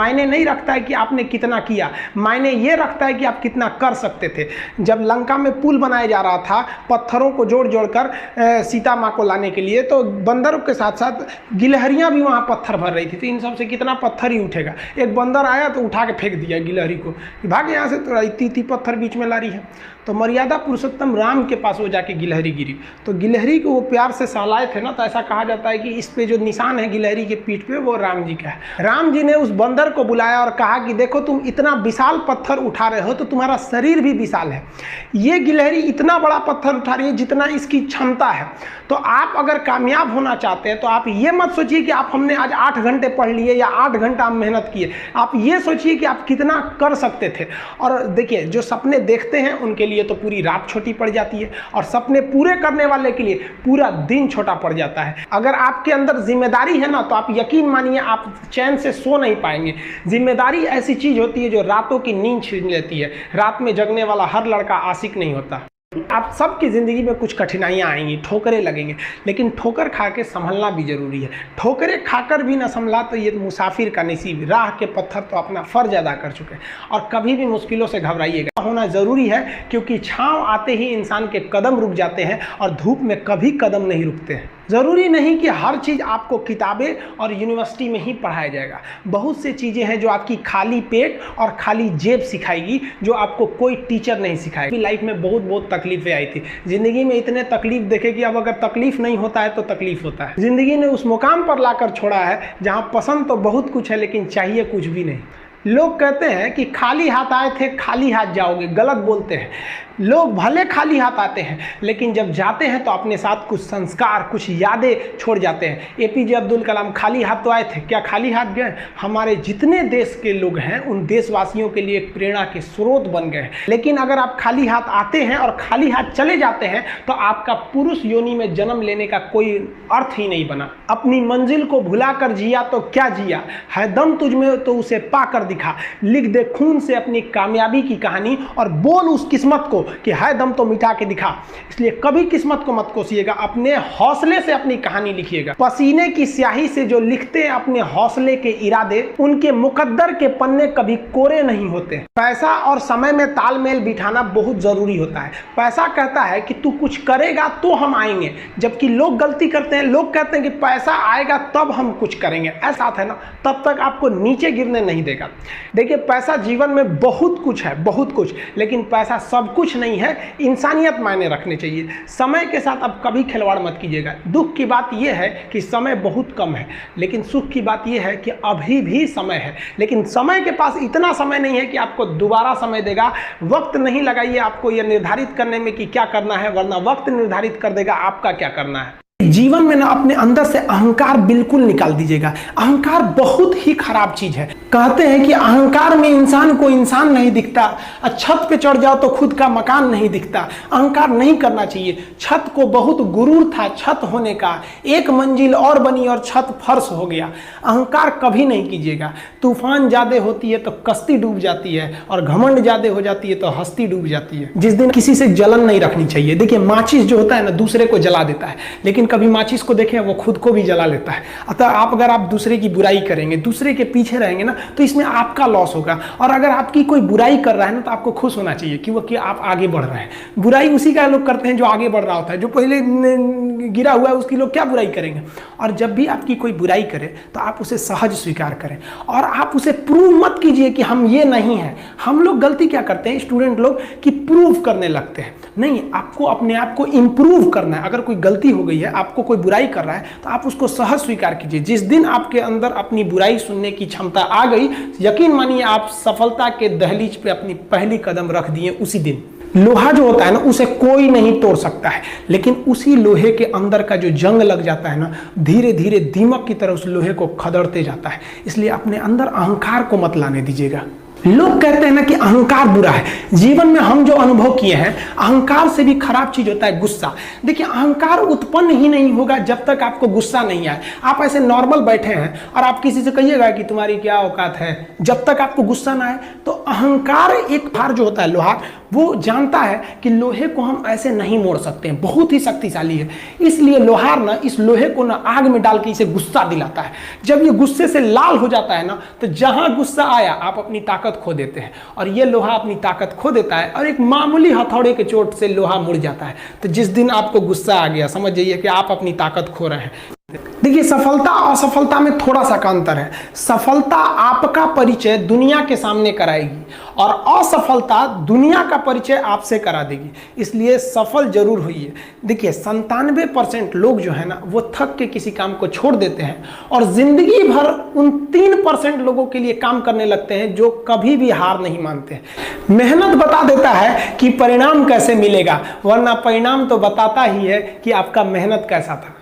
मायने नहीं रखता है कि आपने कितना किया, मायने ये रखता है कि आप कितना कर सकते थे। जब लंका में पुल बनाया जा रहा था पत्थरों को जोड़ जोड़ कर सीता माँ को लाने के लिए, तो बंदरों के साथ साथ गिलहरियाँ भी वहाँ पत्थर भर रही थी, तो इन सब से कितना पत्थर ही उठेगा। एक बंदर आया तो उठा के फेंक दिया गिलहरी को, भाग यहाँ से, तो इतनी पत्थर बीच में ला रही है। तो मर्यादा पुरुषोत्तम राम के पास वो जाके गिलहरी गिरी, तो गिलहरी को वो प्यार से सहलाए थे ना, तो ऐसा कहा जाता है कि इस पे जो निशान है गिलहरी के पीठ पे वो राम जी का है। राम जी ने उस बंदर को बुलाया और कहा कि देखो तुम इतना विशाल पत्थर उठा रहे हो तो तुम्हारा शरीर भी विशाल है, ये गिलहरी इतना बड़ा पत्थर उठा रही है जितना इसकी क्षमता है। तो आप अगर कामयाब होना चाहते हैं तो आप ये मत सोचिए कि आप हमने आज 8 घंटे पढ़ लिए या 8 घंटा हम मेहनत किए, आप ये सोचिए कि आप कितना कर सकते थे। और देखिए जो सपने देखते हैं उनके लिए तो पूरी रात छोटी पड़ जाती है, और सपने पूरे करने वाले के लिए पूरा दिन छोटा पड़ जाता है। अगर आपके अंदर जिम्मेदारी है ना, तो आप यकीन मानिए आप चैन से सो नहीं पाएंगे। जिम्मेदारी ऐसी चीज होती है जो रातों की नींद छीन लेती है। रात में जगने वाला हर लड़का आशिक नहीं होता। आप सबकी ज़िंदगी में कुछ कठिनाइयाँ आएंगी, ठोकरें लगेंगे, लेकिन ठोकर खा के संभलना भी जरूरी है। ठोकरें खाकर भी ना संभला तो ये मुसाफिर का नसीब। राह के पत्थर तो अपना फर्ज अदा कर चुके हैं, और कभी भी मुश्किलों से घबराइएगा। होना ज़रूरी है, क्योंकि छाँव आते ही इंसान के कदम रुक जाते हैं और धूप में कभी कदम नहीं रुकते हैं। ज़रूरी नहीं कि हर चीज़ आपको किताबें और यूनिवर्सिटी में ही पढ़ाया जाएगा। बहुत सी चीज़ें हैं जो आपकी खाली पेट और खाली जेब सिखाएगी, जो आपको कोई टीचर नहीं सिखाएगी। लाइफ में बहुत तकलीफें आई थी, ज़िंदगी में इतने तकलीफ देखे कि अब अगर तकलीफ नहीं होता है तो तकलीफ होता है। ज़िंदगी ने उस मुकाम पर लाकर छोड़ा है जहाँ पसंद तो बहुत कुछ है लेकिन चाहिए कुछ भी नहीं। लोग कहते हैं कि खाली हाथ आए थे खाली हाथ जाओगे, गलत बोलते हैं। लोग भले खाली हाथ आते हैं लेकिन जब जाते हैं तो अपने साथ कुछ संस्कार, कुछ यादें छोड़ जाते हैं। एपीजे अब्दुल कलाम खाली हाथ तो आए थे, क्या खाली हाथ गए? हमारे जितने देश के लोग हैं उन देशवासियों के लिए एक प्रेरणा के स्रोत बन गए हैं। लेकिन अगर आप खाली हाथ आते हैं और खाली हाथ चले जाते हैं तो आपका पुरुष योनि में जन्म लेने का कोई अर्थ ही नहीं बना। अपनी मंजिल को भुला कर जिया तो क्या जिया, है दम तुझ में तो उसे पाकर दिखा। लिख दे खून से अपनी कामयाबी की कहानी और बोल उस किस्मत को कि है दम तो मिटा के दिखा। इसलिए कभी किस्मत को मत कोसिएगा, अपने हौसले से अपनी कहानी लिखिएगा। पसीने की स्याही से जो लिखते हैं अपने हौसले के इरादे, उनके मुकद्दर के पन्ने कभी कोरे नहीं होते। पैसा और समय में तालमेल बिठाना बहुत जरूरी होता है। पैसा कहता है कि तू कुछ करेगा तो हम आएंगे, जबकि लोग गलती करते हैं। लोग कहते हैं कि पैसा आएगा तब हम कुछ करेंगे, ऐसा है ना, तब तक आपको नीचे गिरने नहीं देगा। देखिए पैसा जीवन में बहुत कुछ है, बहुत कुछ, लेकिन पैसा सब कुछ नहीं है। इंसानियत मायने रखने चाहिए। समय के साथ अब कभी खिलवाड़ मत कीजिएगा। दुख की बात यह है कि समय बहुत कम है, लेकिन सुख की बात यह है कि अभी भी समय है। लेकिन समय के पास इतना समय नहीं है कि आपको दोबारा समय देगा। वक्त नहीं लगाइए आपको यह निर्धारित करने में कि क्या करना है, वरना वक्त निर्धारित कर देगा आपका क्या करना है। जीवन में ना अपने अंदर से अहंकार बिल्कुल निकाल दीजिएगा। अहंकार बहुत ही खराब चीज है। कहते हैं कि अहंकार में इंसान को इंसान नहीं दिखता, छत पे चढ़ जाओ तो खुद का मकान नहीं दिखता। अहंकार नहीं करना चाहिए। छत को बहुत गुरूर था छत होने का, एक मंजिल और बनी और छत फर्श हो गया। अहंकार कभी नहीं कीजिएगा। तूफान ज्यादा होती है तो कश्ती डूब जाती है, और घमंड ज्यादा हो जाती है तो हस्ती डूब जाती है। जिस दिन किसी से जलन नहीं रखनी चाहिए। देखिए माचिस जो होता है ना, दूसरे को जला देता है, लेकिन कभी माचिस को देखें वो खुद को भी जला लेता है। अतः अगर आप दूसरे की बुराई करेंगे, दूसरे के पीछे रहेंगे ना, तो इसमें आपका लॉस होगा। और अगर आपकी कोई बुराई कर रहा है ना, तो आपको खुश होना चाहिए कि आप आगे बढ़ रहे हैं। बुराई उसी का लोग करते हैं जो आगे बढ़ रहा होता है। जो पहले गिरा हुआ है उसकी लोग क्या बुराई करेंगे। और जब भी आपकी कोई बुराई करे तो आप उसे सहज स्वीकार करें, और आप उसे प्रूव मत कीजिए कि हम ये नहीं हैं। हम लोग गलती क्या करते हैं स्टूडेंट लोग, कि प्रूव करने लगते हैं। नहीं, आपको अपने आप को इम्प्रूव करना है। अगर कोई गलती हो गई है, आपको कोई बुराई कर रहा है, तो आप उसको सहज स्वीकार कीजिए। जिस दिन आपके अंदर अपनी बुराई सुनने की क्षमता आ गई, यकीन मानिए आप सफलता के दहलीज पे अपनी पहली कदम रख दिए उसी दिन। लोहा जो होता है ना, उसे कोई नहीं तोड़ सकता है, लेकिन उसी लोहे के अंदर का जो जंग लग जाता है ना, धीरे धीरे दीमक की तरह उस लोहे को खदड़ते जाता है। इसलिए अपने अंदर अहंकार को मत लाने दीजिएगा। लोग कहते हैं ना कि अहंकार बुरा है। जीवन में हम जो अनुभव किए हैं, अहंकार से भी खराब चीज होता है गुस्सा। देखिए, अहंकार उत्पन्न ही नहीं होगा जब तक आपको गुस्सा नहीं आए। आप ऐसे नॉर्मल बैठे हैं और आप किसी से कहिएगा कि तुम्हारी क्या औकात है, जब तक आपको गुस्सा ना आए। तो अहंकार एक भार जो होता है लोहार, वो जानता है कि लोहे को हम ऐसे नहीं मोड़ सकते हैं, बहुत ही शक्तिशाली है। इसलिए लोहार ना इस लोहे को ना आग में डाल के इसे गुस्सा दिलाता है। जब ये गुस्से से लाल हो जाता है ना, तो जहां गुस्सा आया आप अपनी ताकत खो देते हैं, और ये लोहा अपनी ताकत खो देता है और एक मामूली हथौड़े के चोट से लोहा मुड़ जाता है। तो जिस दिन आपको गुस्सा आ गया, समझ जाइए कि आप अपनी ताकत खो रहे हैं। देखिए, सफलता और असफलता में थोड़ा सा का अंतर है। सफलता आपका परिचय दुनिया के सामने कराएगी और असफलता दुनिया का परिचय आपसे करा देगी। इसलिए सफल जरूर होइए। देखिए, 97% लोग जो है ना, वो थक के किसी काम को छोड़ देते हैं और जिंदगी भर उन 3% लोगों के लिए काम करने लगते हैं जो कभी भी हार नहीं मानते हैं। मेहनत बता देता है कि परिणाम कैसे मिलेगा, वरना परिणाम तो बताता ही है कि आपका मेहनत कैसा था।